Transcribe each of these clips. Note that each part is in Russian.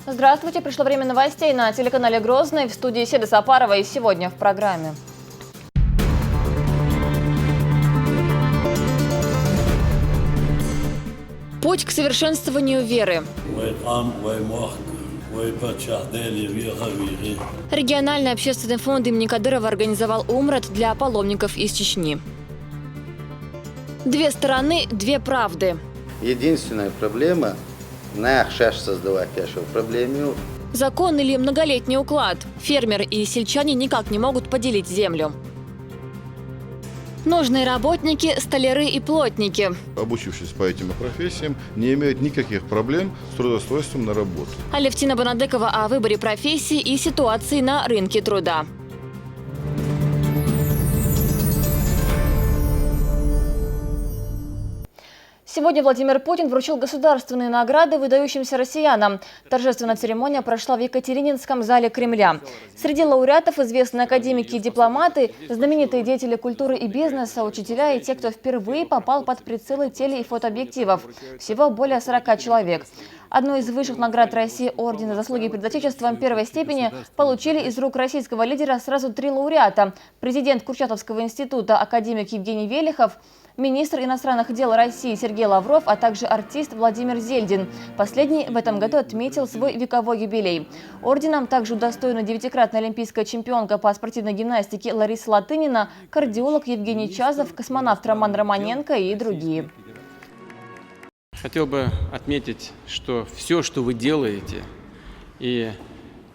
Здравствуйте, пришло время новостей на телеканале Грозный. В студии Седа Сапарова и сегодня в программе. Путь к совершенствованию веры. Региональный общественный фонд имени Кадырова организовал умрат для паломников из Чечни. Две стороны, две правды. Единственная проблема – создавать проблему. Закон или многолетний уклад. Фермер и сельчане никак не могут поделить землю. Нужные работники, столяры и плотники. Обучившись по этим профессиям, не имеют никаких проблем с трудоустройством на работу. Алевтина Банадекова о выборе профессии и ситуации на рынке труда. Сегодня Владимир Путин вручил государственные награды выдающимся россиянам. Торжественная церемония прошла в Екатерининском зале Кремля. Среди лауреатов известные академики и дипломаты, знаменитые деятели культуры и бизнеса, учителя и те, кто впервые попал под прицелы теле- и фотообъективов. Всего более 40 человек. Одну из высших наград России орден за заслуги перед Отечеством первой степени получили из рук российского лидера сразу 3 лауреата. Президент Курчатовского института академик Евгений Велихов, министр иностранных дел России Сергей Лавров, а также артист Владимир Зельдин. Последний в этом году отметил свой вековой юбилей. Орденом также удостоена 9-кратная олимпийская чемпионка по спортивной гимнастике Лариса Латынина, кардиолог Евгений Чазов, космонавт Роман Романенко и другие. Хотел бы отметить, что все, что вы делаете, и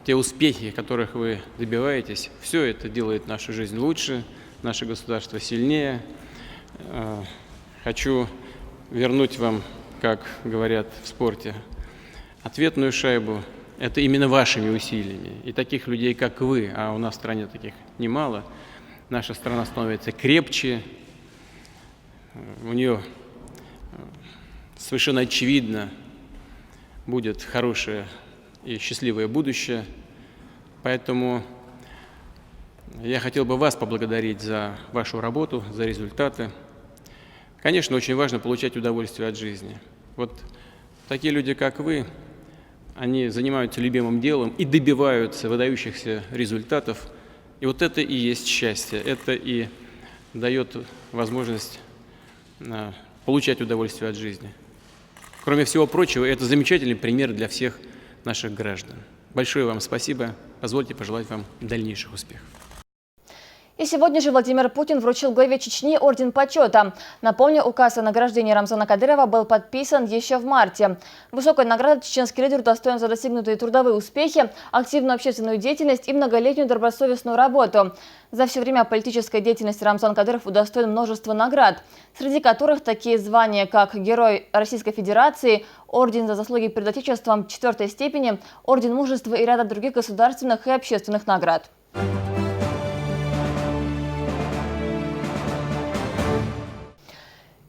те успехи, которых вы добиваетесь, все это делает нашу жизнь лучше, наше государство сильнее. Хочу вернуть вам, как говорят в спорте, ответную шайбу. Это именно вашими усилиями. И таких людей, как вы, а у нас в стране таких немало, наша страна становится крепче, у нее совершенно очевидно будет хорошее и счастливое будущее. Поэтому я хотел бы вас поблагодарить за вашу работу, за результаты. Конечно, очень важно получать удовольствие от жизни. Вот такие люди, как вы, они занимаются любимым делом и добиваются выдающихся результатов. И вот это и есть счастье, это и дает возможность получать удовольствие от жизни. Кроме всего прочего, это замечательный пример для всех наших граждан. Большое вам спасибо. Позвольте пожелать вам дальнейших успехов. И сегодня же Владимир Путин вручил главе Чечни орден почета. Напомню, указ о награждении Рамзана Кадырова был подписан еще в марте. Высокой награды чеченский лидер достоин за достигнутые трудовые успехи, активную общественную деятельность и многолетнюю добросовестную работу. За все время политической деятельности Рамзан Кадыров удостоен множества наград, среди которых такие звания, как Герой Российской Федерации, Орден за заслуги перед Отечеством 4-й степени, Орден Мужества и ряда других государственных и общественных наград.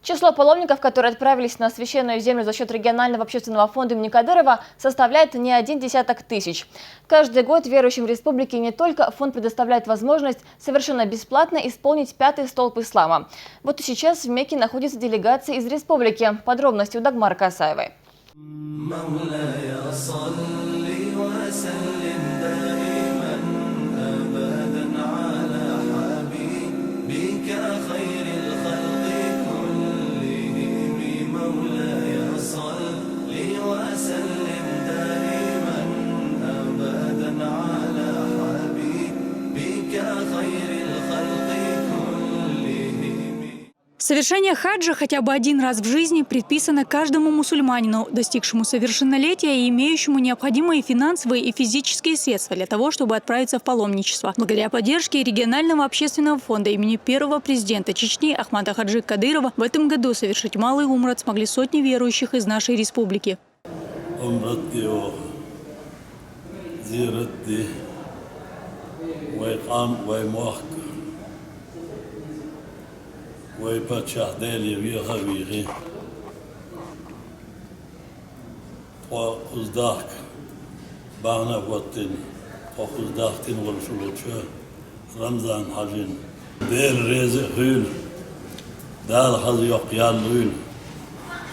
Число паломников, которые отправились на священную землю за счет регионального общественного фонда имени Кадырова, составляет не 1 десяток тысяч. Каждый год верующим в республике не только фонд предоставляет возможность совершенно бесплатно исполнить 5-й столб ислама. Вот и сейчас в Мекке находится делегация из республики. Подробности у Дагмары Касаевой. Совершение хаджа хотя бы один раз в жизни предписано каждому мусульманину, достигшему совершеннолетия и имеющему необходимые финансовые и физические средства для того, чтобы отправиться в паломничество. Благодаря поддержке регионального общественного фонда имени первого президента Чечни Ахмада Хаджи Кадырова в этом году совершить малый умрат смогли сотни верующих из нашей республики. Way patcha deli vieha uzdak bana votin uzdakin wolshulucha Ramzan hajin del reze hül dal haz yok yallül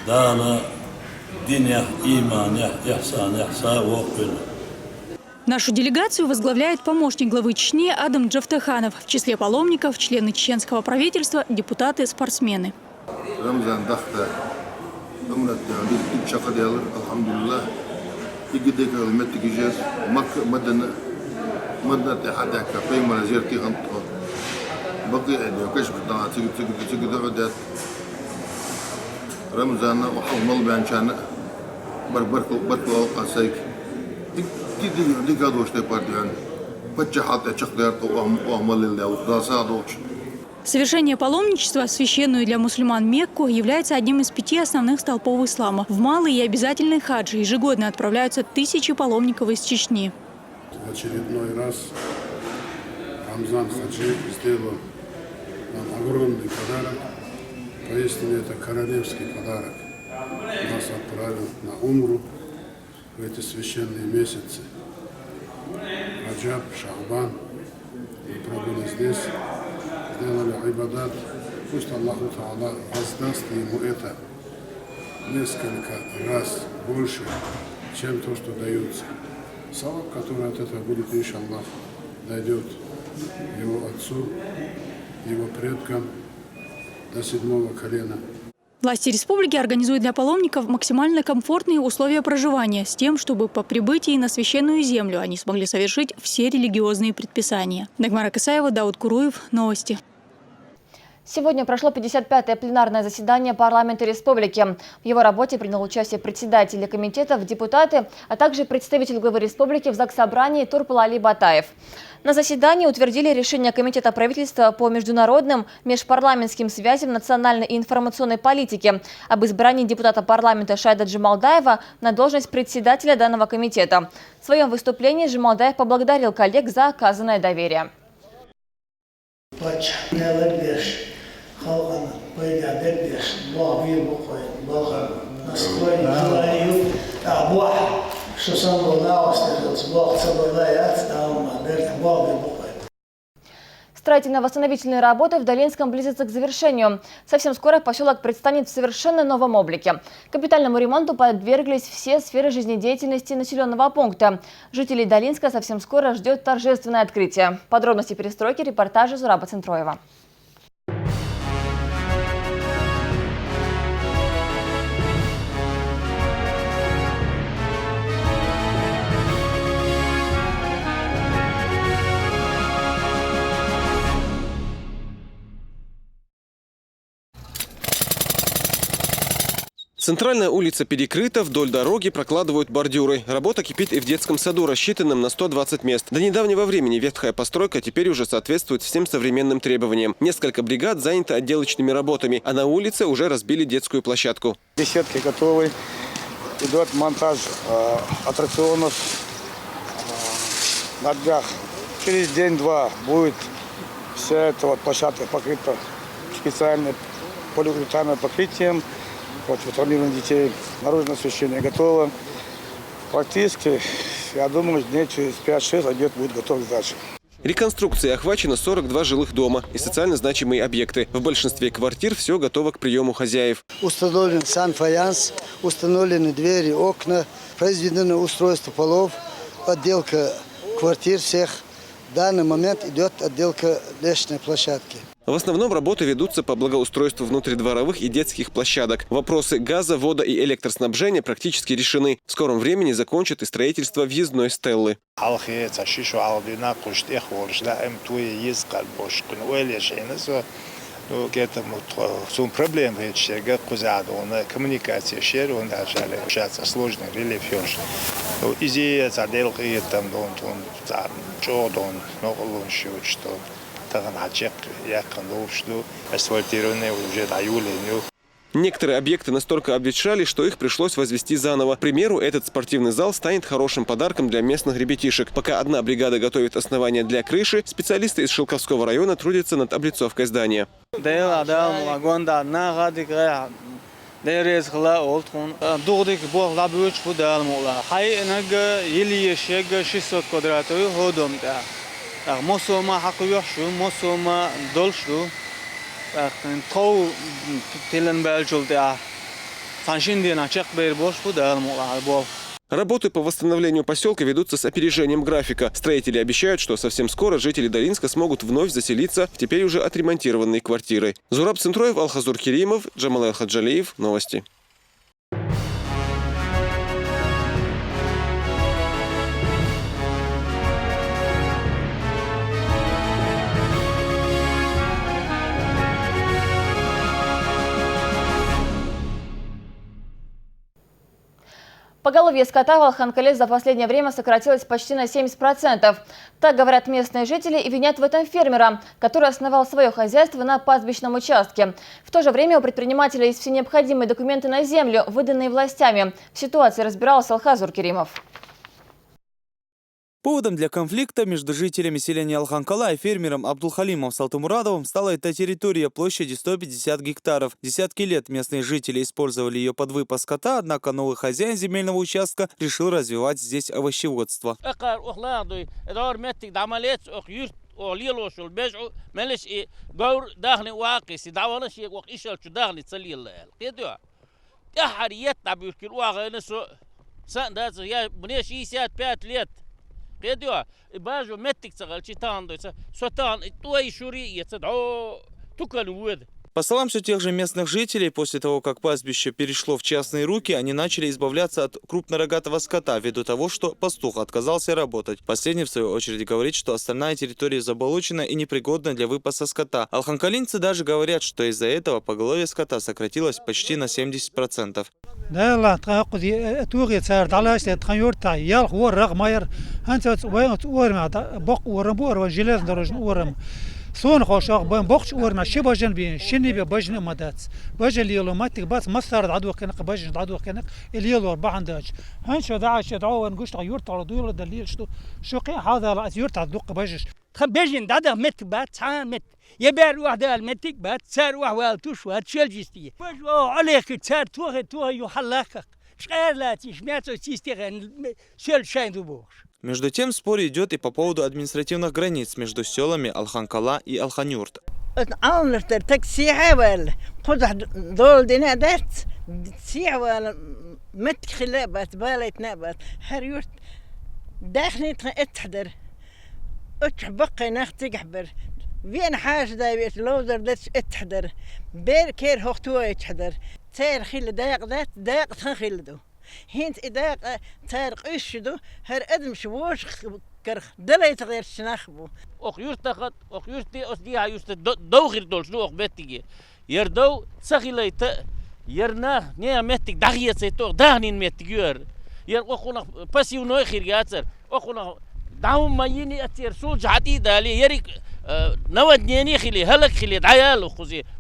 dala Din iman, ihsan, ihsan, Нашу делегацию возглавляет помощник главы Чечни Адам Джавтаханов. В числе паломников – члены чеченского правительства, депутаты, спортсмены. Совершение паломничества в священную для мусульман Мекку является одним из 5 основных столпов ислама. В малый и обязательный хадж ежегодно отправляются тысячи паломников из Чечни. В очередной раз Рамзан Хаджи сделал нам огромный подарок. Поистине это королевский подарок. Нас отправил на Умру в эти священные месяцы. Раджаб, Шахбан. Мы пробыли здесь, сделали ибадат. Пусть Аллаху Та'ала воздаст ему это несколько раз больше, чем то, что дается. Саваб, который от этого будет, иншаллах, дойдет его отцу, его предкам до 7-го колена. Власти республики организуют для паломников максимально комфортные условия проживания с тем, чтобы по прибытии на священную землю они смогли совершить все религиозные предписания. Дагмара Касаева, Дауд Куруев. Новости. Сегодня прошло 55-е пленарное заседание парламента республики. В его работе принял участие председатели комитетов, депутаты, а также представитель главы республики в Заксобрании Турпал-Али Батаев. На заседании утвердили решение Комитета правительства по международным межпарламентским связям национальной и информационной политики об избрании депутата парламента Шайда Джамалдаева на должность председателя данного комитета. В своем выступлении Джамалдаев поблагодарил коллег за оказанное доверие. Строительно-восстановительные работы в Долинском близятся к завершению. Совсем скоро поселок предстанет в совершенно новом облике. Капитальному ремонту подверглись все сферы жизнедеятельности населенного пункта. Жителей Долинска совсем скоро ждет торжественное открытие. Подробности перестройки репортажа Зураба Центроева. Центральная улица перекрыта, вдоль дороги прокладывают бордюры. Работа кипит и в детском саду, рассчитанном на 120 мест. До недавнего времени ветхая постройка теперь уже соответствует всем современным требованиям. Несколько бригад заняты отделочными работами, а на улице уже разбили детскую площадку. Беседки готовы, идет монтаж аттракционов на днях. Через день-два будет вся эта площадка покрыта специальным полиуретановым покрытием. Вот, травмированных детей. Наружное освещение готово. Практически, я думаю, дней через 5-6 объект будет готов к сдаче. Реконструкцией охвачено 42 жилых дома и социально значимые объекты. В большинстве квартир все готово к приему хозяев. Установлен санфаянс, установлены двери, окна, произведено устройство полов, отделка квартир всех. В данный момент идет отделка лестничной площадки. В основном работы ведутся по благоустройству внутридворовых и детских площадок. Вопросы газа, вода и электроснабжения практически решены. В скором времени закончат и строительство въездной стеллы. Некоторые объекты настолько обветшали, что их пришлось возвести заново. К примеру, этот спортивный зал станет хорошим подарком для местных ребятишек. Пока одна бригада готовит основание для крыши, специалисты из Шелковского района трудятся над облицовкой здания. Работы по восстановлению поселка ведутся с опережением графика. Строители обещают, что совсем скоро жители Долинска смогут вновь заселиться в теперь уже отремонтированные квартиры. Зураб Центроев, Алхазур Керимов, Джамал Хаджалиев. Новости. Поголовье скота в Алханкале за последнее время сократилось почти на 70%. Так говорят местные жители и винят в этом фермера, который основал свое хозяйство на пастбищном участке. В то же время у предпринимателя есть все необходимые документы на землю, выданные властями. В ситуации разбирался Алхазур Керимов. Поводом для конфликта между жителями селения Алханкала и фермером Абдулхалимом Салтымурадовым стала эта территория площадью 150 гектаров. Десятки лет местные жители использовали ее под выпас скота, однако новый хозяин земельного участка решил развивать здесь овощеводство. По словам все тех же местных жителей, после того, как пастбище перешло в частные руки, они начали избавляться от крупнорогатого скота ввиду того, что пастух отказался работать. Последний, в свою очередь, говорит, что остальная территория заболочена и непригодна для выпаса скота. Алханкалинцы даже говорят, что из-за этого поголовье скота сократилось почти на 70%. سون خوشاق بين بخش ورما شباجن بين شني ببجن مدات بجل يلو ماتك بس مصر عدو كنق بجن عدو كنق اليلو اربع عنداج هنشو داعش يدعو نقش يورت على دول دليل شو قي هذا لا يورت على دوق بجش بجن دادا مت بات سان مت يبير واحدة المتك بات سار واحد توش واحد شيل جستي بجو عليك سار توه يحلقك شغير لا تشمعت تستغن شيل شين دوبوش. Между тем, спор идет и по поводу административных границ между селами Алханкала и Алханюрт. وين حاجة دايبت لوزر دتش اتحدر بير كير هوختوه اتحدر تير خيل دايق دات دايق تنخيل هنت دايق تير قشدو هر ادم شووش كرخ دلي تغير شناخبو اخ يرتقد اخ يرتي اسديها يست دو غير دول شنو اخ بتيجي يردو سخيليت يرنا نيا متك دغيه سيتو دهنين متجور ير اخونا باسيو نو خير ياتر اخونا داوم مايني اتير سول عدي دالي يريك نودني خلي هلك خلي دعيال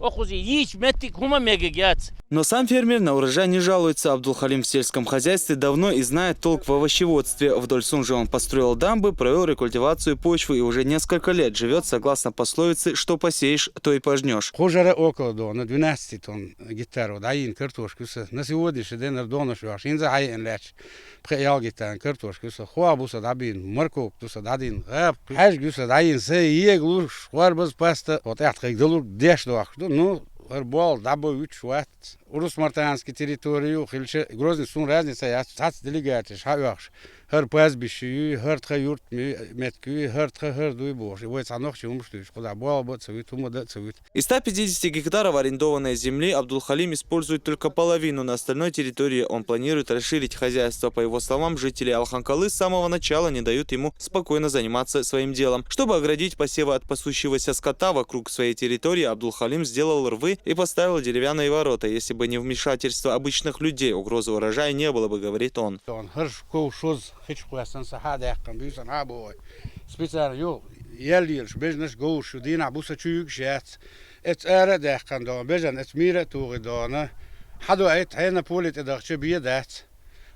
اخوزي يش متك هما ميجات. Но сам фермер на урожай не жалуется. Абдулхалим в сельском хозяйстве давно и знает толк в овощеводстве. Вдоль Сунжи он построил дамбы, провел рекультивацию почвы и уже несколько лет живет согласно пословице «что посеешь, то и пожнешь». Хожара около на 12 тонн гектаров, даин картошку, на сегодняшний день рдона шваш, инза хайен леч, пхаял гектар картошку, хуабуса дабин, морковь, туса дадин, хаш гуса даин, сей еглуш, хуарбаз паста, вот это как долур деш дуах, ну Рыбол, дабы учват. Урус мартанский территорию, хильше грозный сун разница, я цац делегаты, шавяш. Хер пазбищи, хер тхаюрт метки, хер тхаюрдуй бож. И вот санох чему что, куда бол бот цвет, умода цвет. Из 150 гектаров арендованной земли Абдулхалим использует только половину. На остальной территории он планирует расширить хозяйство. По его словам, жители Алханкалы с самого начала не дают ему спокойно заниматься своим делом. Чтобы оградить посевы от пасущегося скота вокруг своей территории, Абдулхалим сделал рвы и поставил деревянные ворота. Если бы не вмешательство обычных людей, угрозы урожая не было бы, говорит он.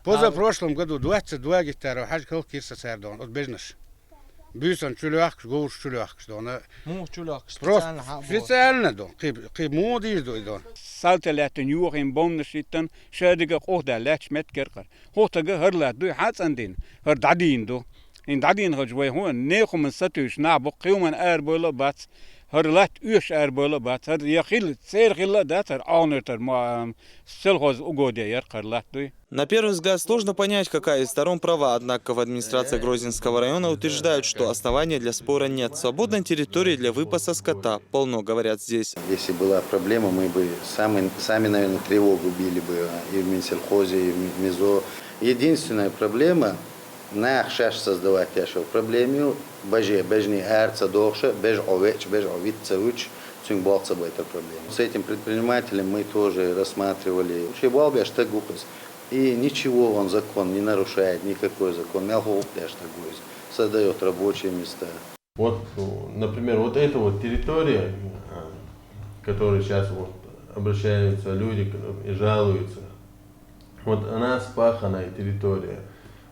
Позапрошлом году 22 гектара, хаж кол кирса сардон, от бежнаш. Бюсон чулях, гоуш чулях, что она. Специально до, киб модиш до. Saltelet en juur in bomen zitten, scheidige ook de lech met kerker. Hoogte herlet doe hats aan din, her dadin do. In dadin gaat wij gewoon 9 status na boek, human airboiler bats. هرلات يش أربلة بات هر يخيل سير خيل دات هر آنتر ما سلخوز угодья يرقرلات دوي. На первый взгляд сложно понять, какая из сторон права, однако в администрации Грозненского района утверждают, что оснований для спора нет. Свободной территории для выпаса скота полно, говорят здесь. Если была проблема, мы бы сами, наверное, тревогу били бы и в Минсельхозе, и в МИЗО. Единственная проблема, на шаш создавать яшев проблему, бежни эрца дохша, беж овеч, беж овица уч, цунг болца бы эта проблема. С этим предпринимателем мы тоже рассматривали. И ничего он закон не нарушает, никакой закон. Создает рабочие места. Вот, например, вот эта вот территория, которой сейчас вот обращаются люди и жалуются, вот она спаханная территория,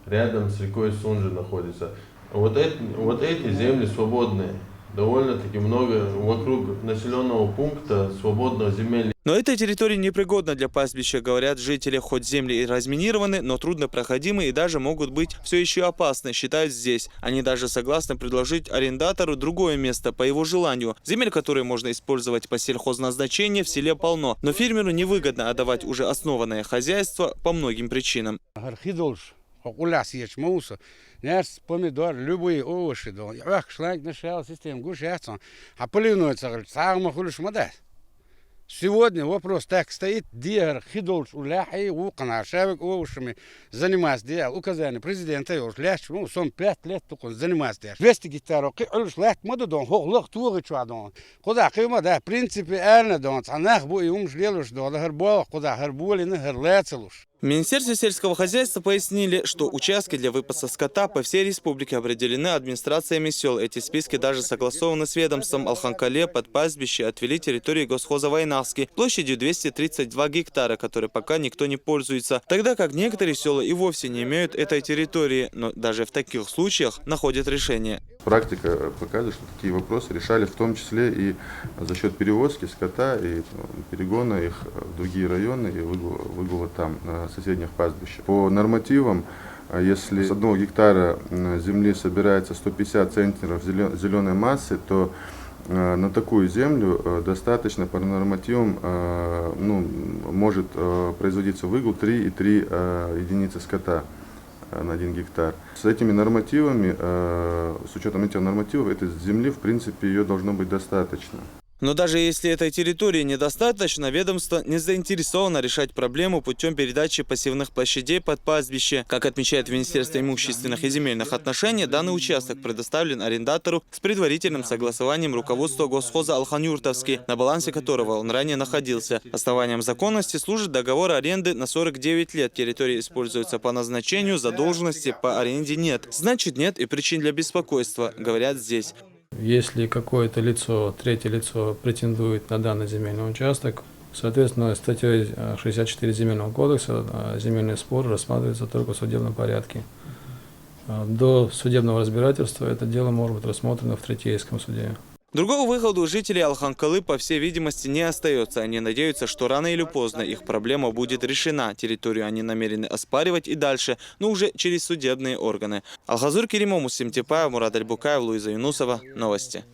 рядом с рекой Сунжи находится. Вот эти земли свободные, довольно-таки много вокруг населенного пункта свободных земель. Но эта территория непригодна для пастбища, говорят жители. Хоть земли и разминированы, но труднопроходимы и даже могут быть все еще опасны, считают здесь. Они даже согласны предложить арендатору другое место по его желанию. Земель, которые можно использовать по сельхозназначению, в селе полно. Но фермеру невыгодно отдавать уже основанное хозяйство по многим причинам. Нерс, помидор, любые овощи, да. Я шланг нашел систему, гушаться. А поливной цагал, сам хулиш мадас. Сегодня вопрос так стоит, диар хидолш уляхи укана шавик овощами заниматься делал. Указание президента его ляш, ну сон 5 лет только заниматься. 200 гектаров, киулш лет мододон, хоглох туги чуадон. Куда кима да, в принципе, эрна дон, анах бу и умшлелуш до, да хербол, куда херболи на херлецелуш. В Министерстве сельского хозяйства пояснили, что участки для выпаса скота по всей республике определены администрациями сел. Эти списки даже согласованы с ведомством. Алханкале под пастбище отвели территории Госхоза Войнавский площадью 232 гектара, которые пока никто не пользуется. Тогда как некоторые села и вовсе не имеют этой территории, но даже в таких случаях находят решение. Практика показывает, что такие вопросы решали в том числе и за счет перевозки скота и перегона их в другие районы и выгула там на соседних пастбищах. По нормативам, если с 1 гектара земли собирается 150 центнеров зеленой массы, то на такую землю достаточно по нормативам может производиться выгул 3,3 единицы скота на 1 гектар. С этими нормативами, с учетом этих нормативов, этой земли, в принципе, ее должно быть достаточно. Но даже если этой территории недостаточно, ведомство не заинтересовано решать проблему путем передачи пассивных площадей под пастбище. Как отмечает Министерство имущественных и земельных отношений, данный участок предоставлен арендатору с предварительным согласованием руководства Госхоза Алхан-Юртовский, на балансе которого он ранее находился. Основанием законности служит договор аренды на 49 лет. Территория используется по назначению, задолженности по аренде нет. Значит, нет и причин для беспокойства, говорят здесь. Если какое-то лицо, третье лицо претендует на данный земельный участок, соответственно, статьей 64 Земельного кодекса земельный спор рассматривается только в судебном порядке. До судебного разбирательства это дело может быть рассмотрено в Третейском суде. Другого выхода у жителей Алханкалы, по всей видимости, не остается. Они надеются, что рано или поздно их проблема будет решена. Территорию они намерены оспаривать и дальше, но уже через судебные органы. Алхазур Керимов, Мусим Типаев, Мурат Альбукаев, Луиза Юнусова. Новости.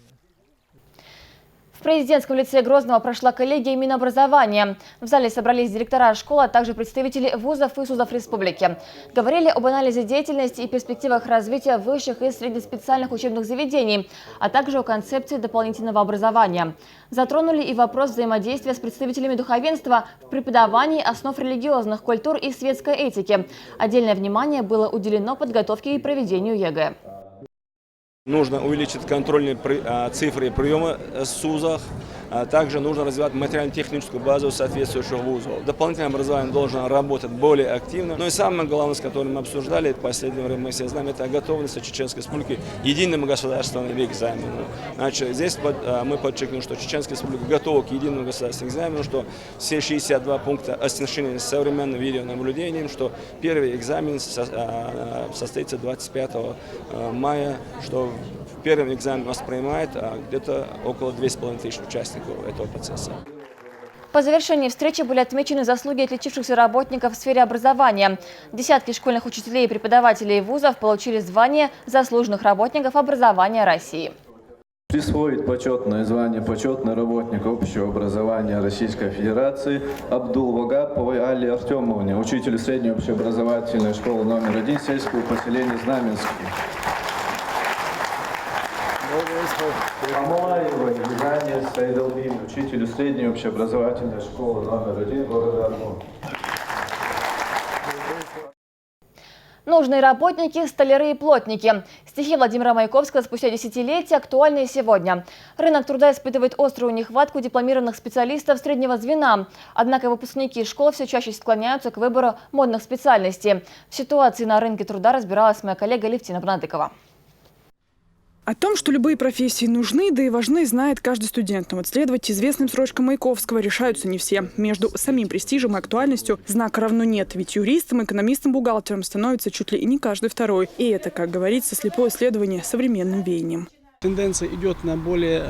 В президентском лице Грозного прошла коллегия Минобразования. В зале собрались директора школ, а также представители вузов и СУЗов республики. Говорили об анализе деятельности и перспективах развития высших и среднеспециальных учебных заведений, а также о концепции дополнительного образования. Затронули и вопрос взаимодействия с представителями духовенства в преподавании основ религиозных культур и светской этики. Отдельное внимание было уделено подготовке и проведению ЕГЭ. Нужно увеличить контрольные цифры и приемы в СУЗах. Также нужно развивать материально-техническую базу соответствующих вузов. Дополнительное образование должно работать более активно. Но и самое главное, с которым мы обсуждали в последнее время, мы все знаем, это готовность Чеченской Республики к единому государственному экзамену. Значит, здесь мы подчеркнем, что Чеченская Республика готова к единому государственному экзамену, что все 62 пункта оснащены современным видеонаблюдением, что первый экзамен состоится 25 мая, что в первом экзамене нас принимает где-то около 2500 участников этого процесса. По завершении встречи были отмечены заслуги отличившихся работников в сфере образования. Десятки школьных учителей и преподавателей вузов получили звание заслуженных работников образования России. Присвоить почетное звание «Почетный работник общего образования Российской Федерации» Абдул-Вагаповой Алле Артемовне, учителю средней общеобразовательной школы номер 1 сельского поселения Знаменский. Амалаевой Елизавете Саидалдин, учителю средней общеобразовательной школы номер 1 города Армон. Нужные работники, столяры и плотники. Стихи Владимира Маяковского спустя десятилетия актуальны и сегодня. Рынок труда испытывает острую нехватку дипломированных специалистов среднего звена. Однако выпускники школ все чаще склоняются к выбору модных специальностей. В ситуации на рынке труда разбиралась моя коллега Левтина Бнадыкова. О том, что любые профессии нужны, да и важны, знает каждый студент. Но вот следовать известным строчкам Маяковского решаются не все. Между самим престижем и актуальностью знака равно нет. Ведь юристом, экономистом, бухгалтером становится чуть ли и не каждый второй. И это, как говорится, слепое следование современным веяниям. Тенденция идет на более,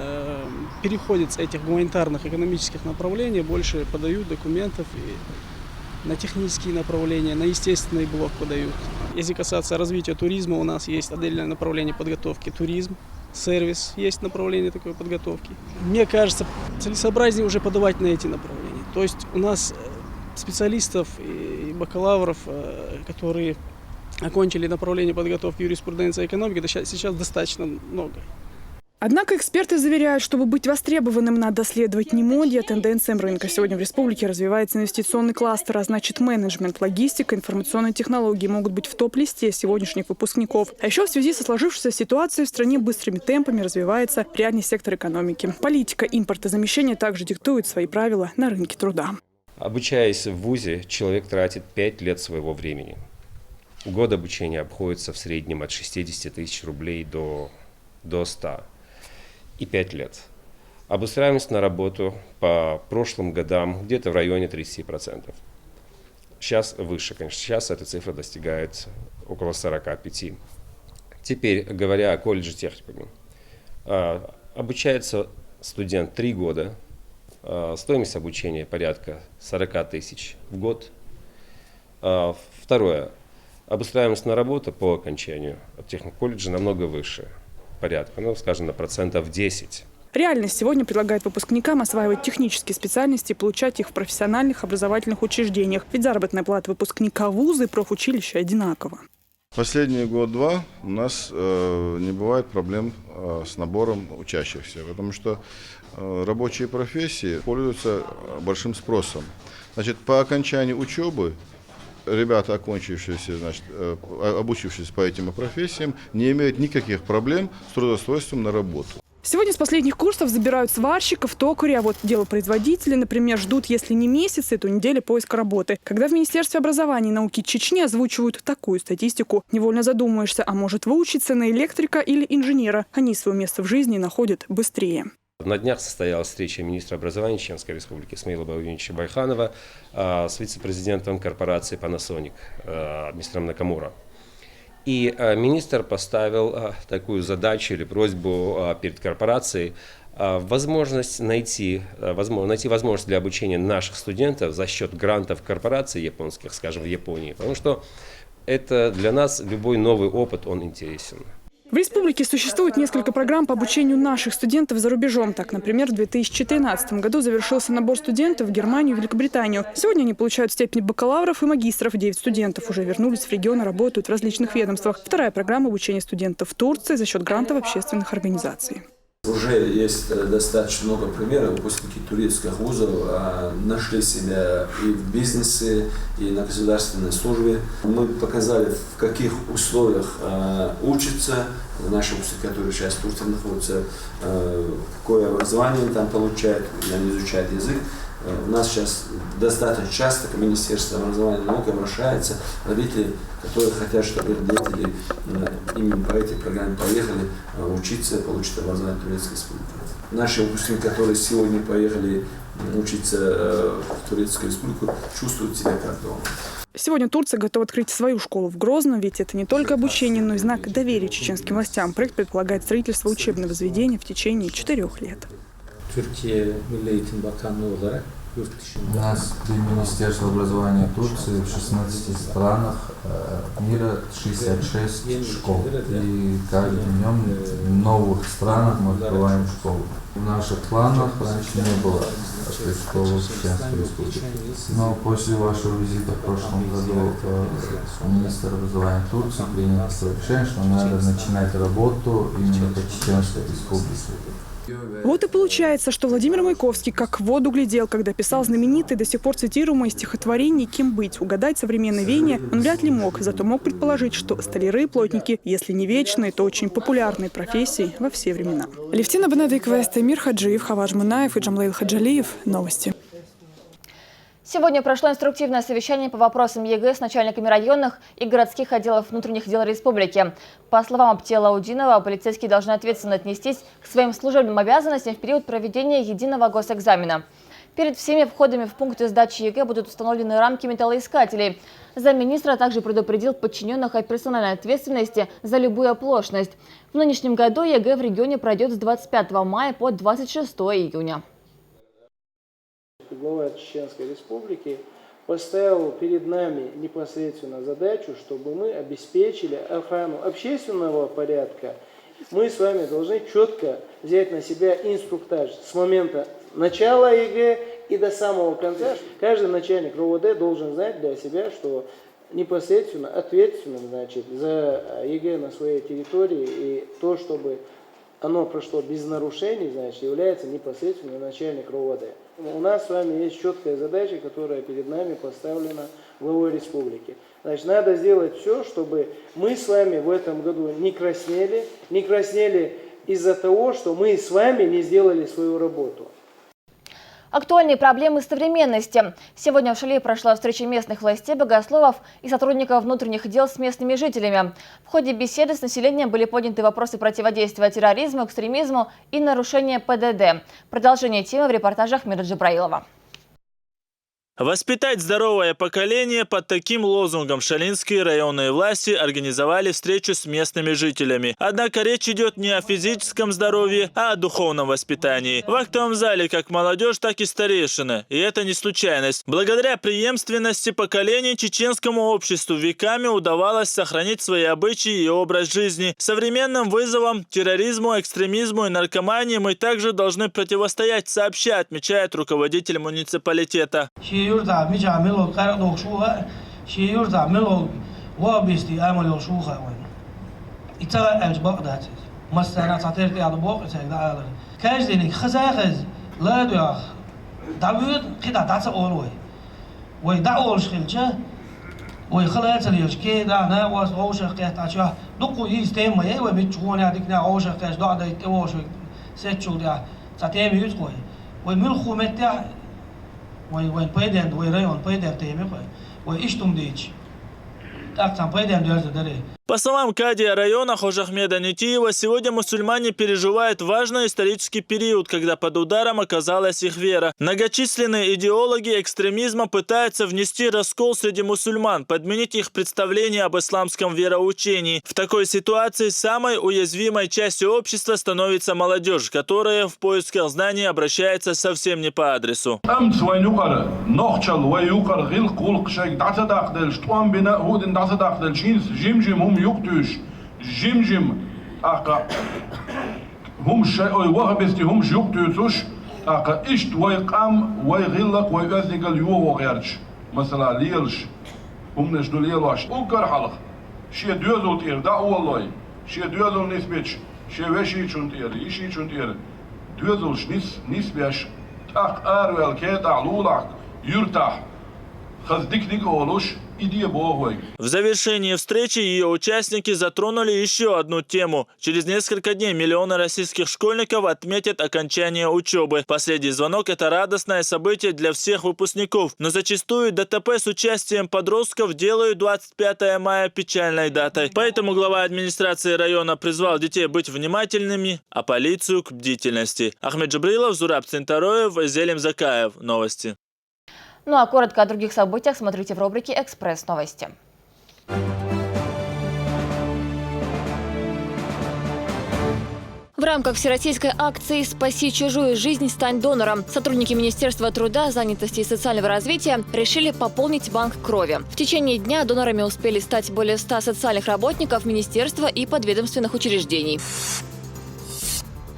переходит с этих гуманитарных экономических направлений, больше подают документов и на технические направления, на естественный блок подают. Если касаться развития туризма, у нас есть отдельное направление подготовки туризм, сервис, есть направление такой подготовки. Мне кажется, целесообразнее уже подавать на эти направления. То есть у нас специалистов и бакалавров, которые окончили направление подготовки юриспруденции и экономики, сейчас достаточно много. Однако эксперты заверяют, чтобы быть востребованным, надо следовать не моде, а тенденциям рынка. Сегодня в республике развивается инвестиционный кластер, а значит менеджмент, логистика, информационные технологии могут быть в топ-листе сегодняшних выпускников. А еще в связи со сложившейся ситуацией в стране быстрыми темпами развивается реальный сектор экономики. Политика импортозамещения также диктует свои правила на рынке труда. Обучаясь в вузе, человек тратит 5 лет своего времени. Год обучения обходится в среднем от 60 тысяч рублей до 100. И 5 лет. Обустраиваемость на работу по прошлым годам где-то в районе 30%. Сейчас выше, конечно. Сейчас эта цифра достигает около 45%. Теперь, говоря о колледже техникуме. Обучается студент 3 года. Стоимость обучения порядка 40 тысяч в год. Второе. Обустраиваемость на работу по окончанию от техниколледжа намного выше. Порядка, скажем, на процентов 10. Реальность сегодня предлагает выпускникам осваивать технические специальности и получать их в профессиональных образовательных учреждениях. Ведь заработная плата выпускника вуза и профучилища одинакова. Последние год-два у нас не бывает проблем с набором учащихся, потому что рабочие профессии пользуются большим спросом. Значит, по окончании учебы ребята, окончившиеся, обучившиеся по этим профессиям, не имеют никаких проблем с трудоустройством на работу. Сегодня с последних курсов забирают сварщиков, токарей, а вот делопроизводители, например, ждут, если не месяцы, то недели поиска работы. Когда в Министерстве образования и науки Чечни озвучивают такую статистику, невольно задумаешься, а может выучиться на электрика или инженера. Они свое место в жизни находят быстрее. На днях состоялась встреча министра образования Чеченской Республики Исмаила Бауевича Байханова с вице-президентом корпорации Panasonic, мистером Накамура. И министр поставил такую задачу или просьбу перед корпорацией найти возможность для обучения наших студентов за счет грантов корпораций японских, скажем, в Японии. Потому что это для нас любой новый опыт, он интересен. В республике существует несколько программ по обучению наших студентов за рубежом. Так, например, в 2013 году завершился набор студентов в Германию и Великобританию. Сегодня они получают степень бакалавров и магистров. 9 студентов уже вернулись в регион и работают в различных ведомствах. Вторая программа обучения студентов в Турции за счет грантов общественных организаций. Уже есть достаточно много примеров. Выпускники турецких вузов нашли себя и в бизнесе, и на государственной службе. Мы показали, в каких условиях учатся наши выпускники, которые сейчас в Турции находятся, какое образование там получают, они изучают язык. У нас сейчас достаточно часто к Министерству образования и науки обращаются родители, которые хотят, чтобы их дети именно по этой программе поехали учиться, получить образование в Турецкой Республике. Наши выпускники, которые сегодня поехали учиться в Турецкую Республику, чувствуют себя как дома. Сегодня Турция готова открыть свою школу в Грозном, ведь это не только обучение, но и знак доверия чеченским властям. Проект предполагает строительство учебного заведения в течение 4 лет. Türkiye Milli Eğitim Bakanlığı olarak У нас при Министерстве образования Турции в 16 странах мира 66 школ. И каждым днем в новых странах мы открываем школу. В наших планах раньше не было такой школы в Чеченской Республике. Но после вашего визита в прошлом году министр образования Турции принял решение, что надо начинать работу именно по Чеченской Республике. Вот и получается, что Владимир Маяковский как в воду глядел, когда писал знаменитое, до сих пор цитируемое стихотворение «Кем быть?». Угадать современное веяние он вряд ли мог, зато мог предположить, что столяры и плотники, если не вечные, то очень популярные профессии во все времена. Левтина Бенедикова, Эмир Хаджиев, Хавадж Мунаев и Джамлейл Хаджалиев. Новости. Сегодня прошло инструктивное совещание по вопросам ЕГЭ с начальниками районных и городских отделов внутренних дел республики. По словам Аптиала-Удинова, полицейские должны ответственно отнестись к своим служебным обязанностям в период проведения единого госэкзамена. Перед всеми входами в пункты сдачи ЕГЭ будут установлены рамки металлоискателей. Замминистра также предупредил подчиненных о персональной ответственности за любую оплошность. В нынешнем году ЕГЭ в регионе пройдет с 25 мая по 26 июня. Глава Чеченской Республики поставил перед нами непосредственно задачу, чтобы мы обеспечили охрану общественного порядка. Мы с вами должны четко взять на себя инструктаж с момента начала ЕГЭ и до самого конца. Каждый начальник РОВД должен знать для себя, что непосредственно ответственным, значит, за ЕГЭ на своей территории и то, чтобы оно прошло без нарушений, значит, является непосредственно начальник РОВД. У нас с вами есть четкая задача, которая перед нами поставлена главой республики. Значит, надо сделать все, чтобы мы с вами в этом году не краснели из-за того, что мы с вами не сделали свою работу. Актуальные проблемы современности. Сегодня в Шали прошла встреча местных властей, богословов и сотрудников внутренних дел с местными жителями. В ходе беседы с населением были подняты вопросы противодействия терроризму, экстремизму и нарушения ПДД. Продолжение темы в репортажах Мира Джабраилова. Воспитать здоровое поколение — под таким лозунгом шалинские районные власти организовали встречу с местными жителями. Однако речь идет не о физическом здоровье, а о духовном воспитании. В актовом зале как молодежь, так и старейшины. И это не случайность. Благодаря преемственности поколений чеченскому обществу веками удавалось сохранить свои обычаи и образ жизни. Современным вызовам, терроризму, экстремизму и наркомании мы также должны противостоять сообща, отмечает руководитель муниципалитета. يرجع ميجا ملو قرق شوها شي يرجع ملو وابستي عملوا شوها وين يتغى أجبق دات مثلا تعترض على بوق تقدر كاجدني خزاخز لا دوخ دعوت كده دعت أولوي ويدعوا الشخلجة ويخلات اليشكي دعنا وصوش قيت عشان دقوا يستيم ما يوي بتشون هذيك نعوش قيش دعنا يتوش سيتشو ده تعتيم يتقوي ويملخو متى وين بيدن وين بيدن تيمي ويشتم ديش так там пойдем дальше. По словам кадия района Хожахмеда Нитиева, сегодня мусульмане переживают важный исторический период, когда под ударом оказалась их вера. Многочисленные идеологи экстремизма пытаются внести раскол среди мусульман, подменить их представление об исламском вероучении. В такой ситуации самой уязвимой частью общества становится молодежь, которая в поисках знаний обращается совсем не по адресу. يقتش جمجم أقا هم شيء وهبستي هم يقتوش أقا إشت ويقام ويغلق ويأذق اليوم وغيرش مثلا ليلش هم نجدو ليلواش أوكر حلق شيء دوزو تير دا والله شيء دوزو نسبتش شيء وشي چون تير يشي چون تير دوزوش نسبش أق أرويل كيت علولك يرتاح خزدك أولوش. В завершении встречи ее участники затронули еще одну тему. Через несколько дней миллионы российских школьников отметят окончание учебы. Последний звонок – это радостное событие для всех выпускников. Но зачастую ДТП с участием подростков делают 25 мая печальной датой. Поэтому глава администрации района призвал детей быть внимательными, а полицию к бдительности. Ахмед Джабрилов, Зураб Центароев, Зелим Закаев. Новости. Ну а коротко о других событиях смотрите в рубрике «Экспресс-новости». В рамках всероссийской акции «Спаси чужую жизнь, стань донором» сотрудники Министерства труда, занятости и социального развития решили пополнить банк крови. В течение дня донорами успели стать более 100 социальных работников министерства и подведомственных учреждений.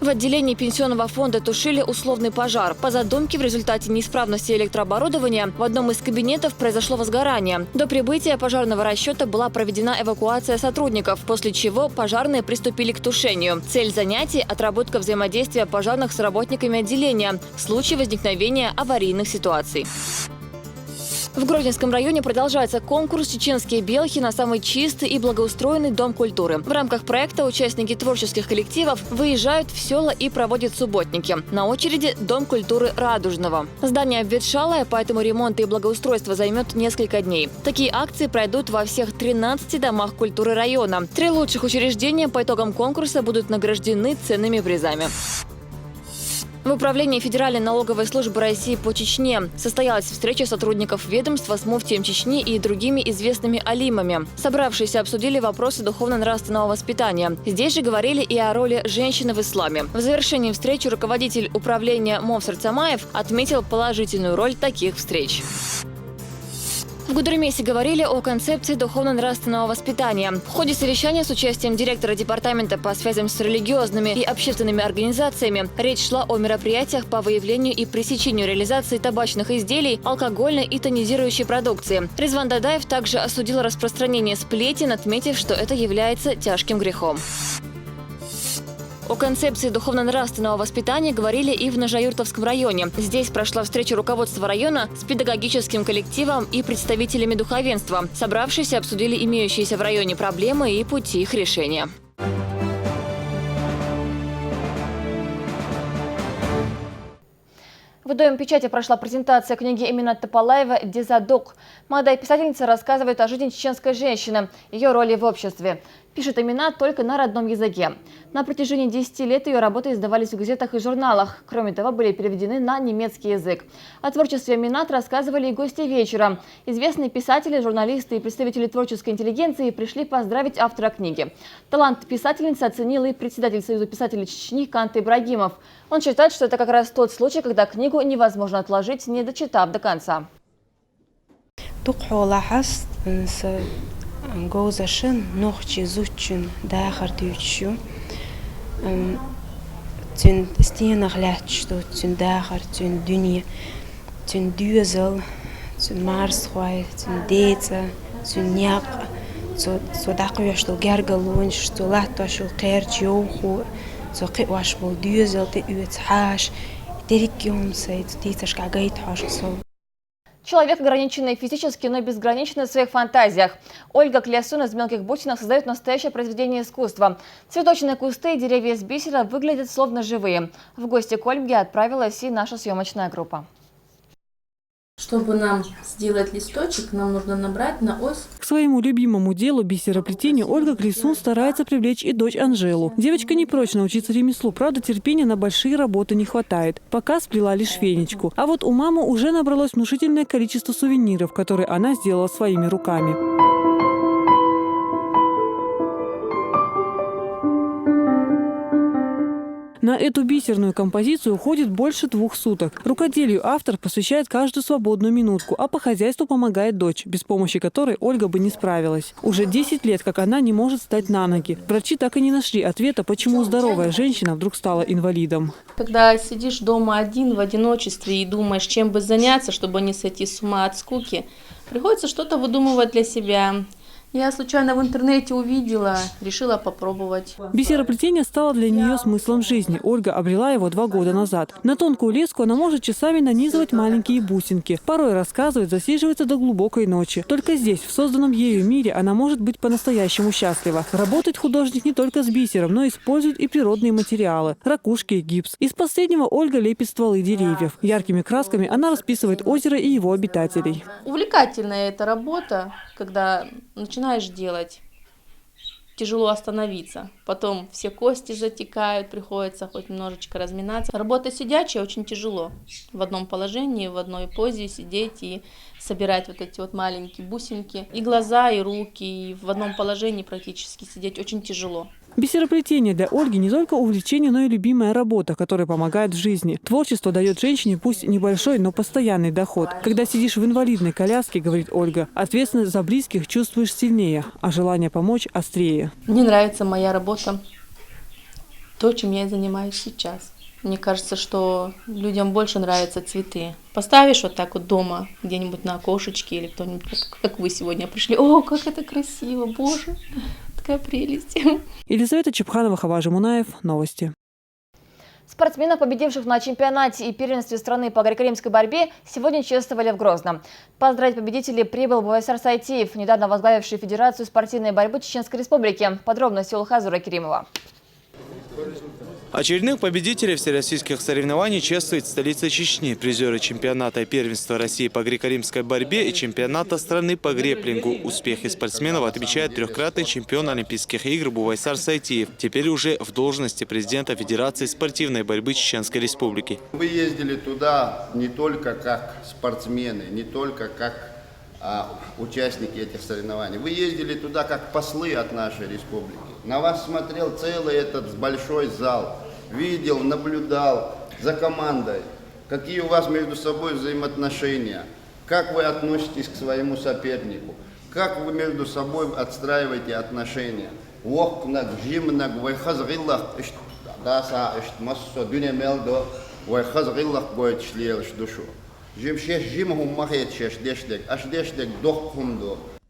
В отделении пенсионного фонда тушили условный пожар. По задумке, в результате неисправности электрооборудования в одном из кабинетов произошло возгорание. До прибытия пожарного расчета была проведена эвакуация сотрудников, после чего пожарные приступили к тушению. Цель занятий – отработка взаимодействия пожарных с работниками отделения в случае возникновения аварийных ситуаций. В Гродненском районе продолжается конкурс «Чеченские белки» на самый чистый и благоустроенный дом культуры. В рамках проекта участники творческих коллективов выезжают в села и проводят субботники. На очереди Дом культуры Радужного. Здание обветшалое, поэтому ремонт и благоустройство займет несколько дней. Такие акции пройдут во всех 13 домах культуры района. 3 лучших учреждения по итогам конкурса будут награждены ценными призами. В управлении Федеральной налоговой службы России по Чечне состоялась встреча сотрудников ведомства с муфтием Чечни и другими известными алимами. Собравшиеся обсудили вопросы духовно-нравственного воспитания. Здесь же говорили и о роли женщины в исламе. В завершении встречи руководитель управления Мовсар Цамаев отметил положительную роль таких встреч. В Гудермесе говорили о концепции духовно-нравственного воспитания. В ходе совещания с участием директора департамента по связям с религиозными и общественными организациями речь шла о мероприятиях по выявлению и пресечению реализации табачных изделий, алкогольной и тонизирующей продукции. Резван Дадаев также осудил распространение сплетен, отметив, что это является тяжким грехом. О концепции духовно-нравственного воспитания говорили и в Нажаюртовском районе. Здесь прошла встреча руководства района с педагогическим коллективом и представителями духовенства. Собравшиеся обсудили имеющиеся в районе проблемы и пути их решения. В Доме печати прошла презентация книги Эминат Топалаева «Дезадок». Молодая писательница рассказывает о жизни чеченской женщины, ее роли в обществе. Пишет Эминат только на родном языке. На протяжении 10 лет ее работы издавались в газетах и журналах. Кроме того, были переведены на немецкий язык. О творчестве Эминат рассказывали и гости вечера. Известные писатели, журналисты и представители творческой интеллигенции пришли поздравить автора книги. Талант писательницы оценил и председатель Союза писателей Чечни Кант Ибрагимов. Он считает, что это как раз тот случай, когда книгу невозможно отложить, не дочитав до конца. Гоузашин нохчи зучин дахар дючу тюн стенах лячту тюн дахар тюн дюни тюн дюзел тюн марсхвай тюн дейца тюн няк цо дакуя что гергалун что латто что керчиоху цо киваш бул дюзел те уцхаш терикиум сайт дейцашка гайт хашсо. Человек, ограниченный физически, но безграничный в своих фантазиях. Ольга Клясун из «Мелких бусинок» создает настоящее произведение искусства. Цветочные кусты и деревья из бисера выглядят словно живые. В гости к Ольге отправилась и наша съемочная группа. Чтобы нам сделать листочек, нам нужно набрать на ось. К своему любимому делу бисероплетению Ольга Клясун старается привлечь и дочь Анжелу. Девочка не прочь научиться ремеслу, правда, терпения на большие работы не хватает. Пока сплела лишь фенечку. А вот у мамы уже набралось внушительное количество сувениров, которые она сделала своими руками. На эту бисерную композицию уходит больше 2 суток. Рукоделию автор посвящает каждую свободную минутку, а по хозяйству помогает дочь, без помощи которой Ольга бы не справилась. Уже 10 лет, как она не может встать на ноги. Врачи так и не нашли ответа, почему здоровая женщина вдруг стала инвалидом. Когда сидишь дома один в одиночестве и думаешь, чем бы заняться, чтобы не сойти с ума от скуки, приходится что-то выдумывать для себя. Я случайно в интернете увидела, решила попробовать. Бисероплетение стало для нее смыслом жизни. Ольга обрела его 2 года назад. На тонкую леску она может часами нанизывать маленькие бусинки. Порой, рассказывает, засиживается до глубокой ночи. Только здесь, в созданном ею мире, она может быть по-настоящему счастлива. Работает художник не только с бисером, но использует и природные материалы – ракушки и гипс. Из последнего Ольга лепит стволы деревьев. Яркими красками она расписывает озеро и его обитателей. Увлекательная эта работа, когда начинаешь делать, тяжело остановиться. Потом все кости затекают, приходится хоть немножечко разминаться. Работа сидячая очень тяжело. В одном положении, в одной позе сидеть и собирать вот эти вот маленькие бусинки. И глаза, и руки, и в одном положении практически сидеть очень тяжело. Бисероплетение для Ольги не только увлечение, но и любимая работа, которая помогает в жизни. Творчество дает женщине пусть небольшой, но постоянный доход. Когда сидишь в инвалидной коляске, говорит Ольга, ответственность за близких чувствуешь сильнее, а желание помочь острее. Мне нравится моя работа, то, чем я и занимаюсь сейчас. Мне кажется, что людям больше нравятся цветы. Поставишь вот так вот дома, где-нибудь на окошечке, или кто-нибудь, как вы сегодня пришли. О, как это красиво, боже, такая прелесть. Елизавета Чепханова, Хаважи Мунаев. Новости. Спортсменов, победивших на чемпионате и первенстве страны по греко-римской борьбе, сегодня чествовали в Грозном. Поздравить победителей прибыл Бувайсар Сайтиев, недавно возглавивший Федерацию спортивной борьбы Чеченской Республики. Подробности у Хазура Керимова. Очередных победителей всероссийских соревнований чествует столица Чечни. Призеры чемпионата и первенства России по греко-римской борьбе и чемпионата страны по греплингу. Успехи спортсменов отмечает трехкратный чемпион Олимпийских игр Бувайсар Сайтиев, теперь уже в должности президента Федерации спортивной борьбы Чеченской Республики. Вы ездили туда не только как спортсмены, не только как участники этих соревнований. Вы ездили туда как послы от нашей республики. На вас смотрел целый этот большой зал. Видел, наблюдал за командой, какие у вас между собой взаимоотношения, как вы относитесь к своему сопернику, как вы между собой отстраиваете отношения.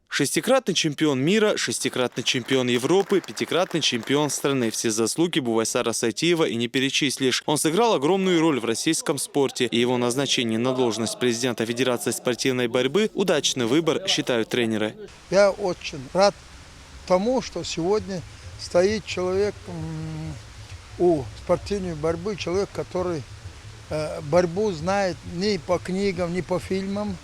Шестикратный чемпион мира, шестикратный чемпион Европы, пятикратный чемпион страны. Все заслуги Бувайсара Сайтиева и не перечислишь. Он сыграл огромную роль в российском спорте, и его назначение на должность президента Федерации спортивной борьбы – удачный выбор, считают тренеры. Я очень рад тому, что сегодня стоит человек у спортивной борьбы, человек, который борьбу знает не по книгам, не по фильмам,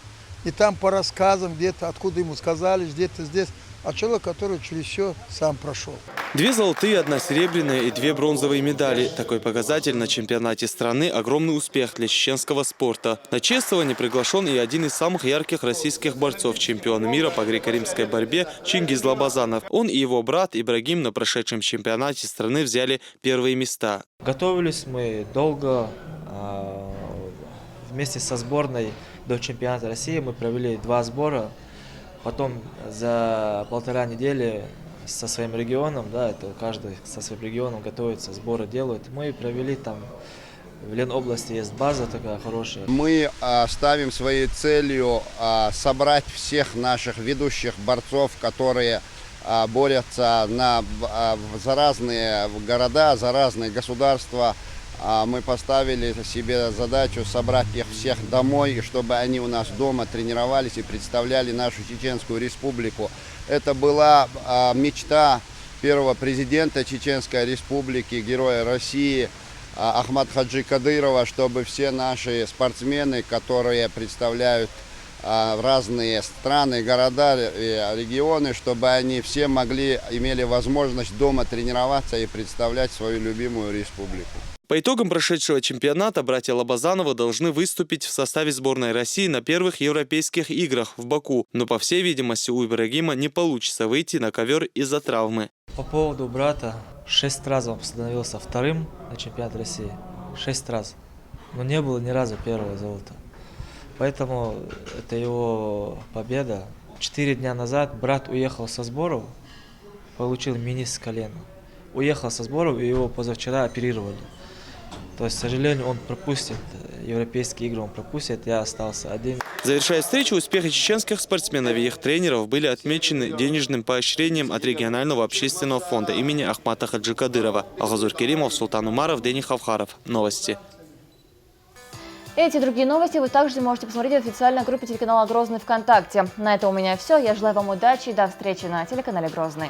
не там по рассказам, где-то откуда ему сказали, где-то здесь, а человек, который через все сам прошел. 2 золотые, 1 серебряная и 2 бронзовые медали. Такой показатель на чемпионате страны – огромный успех для чеченского спорта. На чествование приглашен и один из самых ярких российских борцов, чемпион мира по греко-римской борьбе Чингиз Лабазанов. Он и его брат Ибрагим на прошедшем чемпионате страны взяли первые места. Готовились мы долго. Вместе со сборной до чемпионата России мы провели 2 сбора. Потом за 1,5 недели со своим регионом, да, это каждый со своим регионом готовится, сборы делают. Мы провели там, в Ленобласти есть база такая хорошая. Мы ставим своей целью собрать всех наших ведущих борцов, которые борются за разные города, за разные государства. Мы поставили себе задачу собрать их всех домой, и чтобы они у нас дома тренировались и представляли нашу Чеченскую Республику. Это была мечта первого президента Чеченской Республики, героя России Ахмад-Хаджи Кадырова, чтобы все наши спортсмены, которые представляют разные страны, города, регионы, чтобы они все имели возможность дома тренироваться и представлять свою любимую республику. По итогам прошедшего чемпионата братья Лабазановы должны выступить в составе сборной России на первых европейских играх в Баку. Но, по всей видимости, у Ибрагима не получится выйти на ковер из-за травмы. По поводу брата, 6 раз он становился вторым на чемпионате России. 6 раз. Но не было ни разу первого золота. Поэтому это его победа. 4 дня назад брат уехал со сборов, получил менис колена. Уехал со сборов, и его позавчера оперировали. То есть, к сожалению, он пропустит европейские игры, он пропустит, я остался один. Завершая встречу, успехи чеченских спортсменов и их тренеров были отмечены денежным поощрением от регионального общественного фонда имени Ахмата Хаджи Кадырова. Алхазур Керимов, Султан Умаров, Дени Хавхаров. Новости. Эти и другие новости вы также можете посмотреть в официальной группе телеканала «Грозный» ВКонтакте. На этом у меня все. Я желаю вам удачи и до встречи на телеканале «Грозный».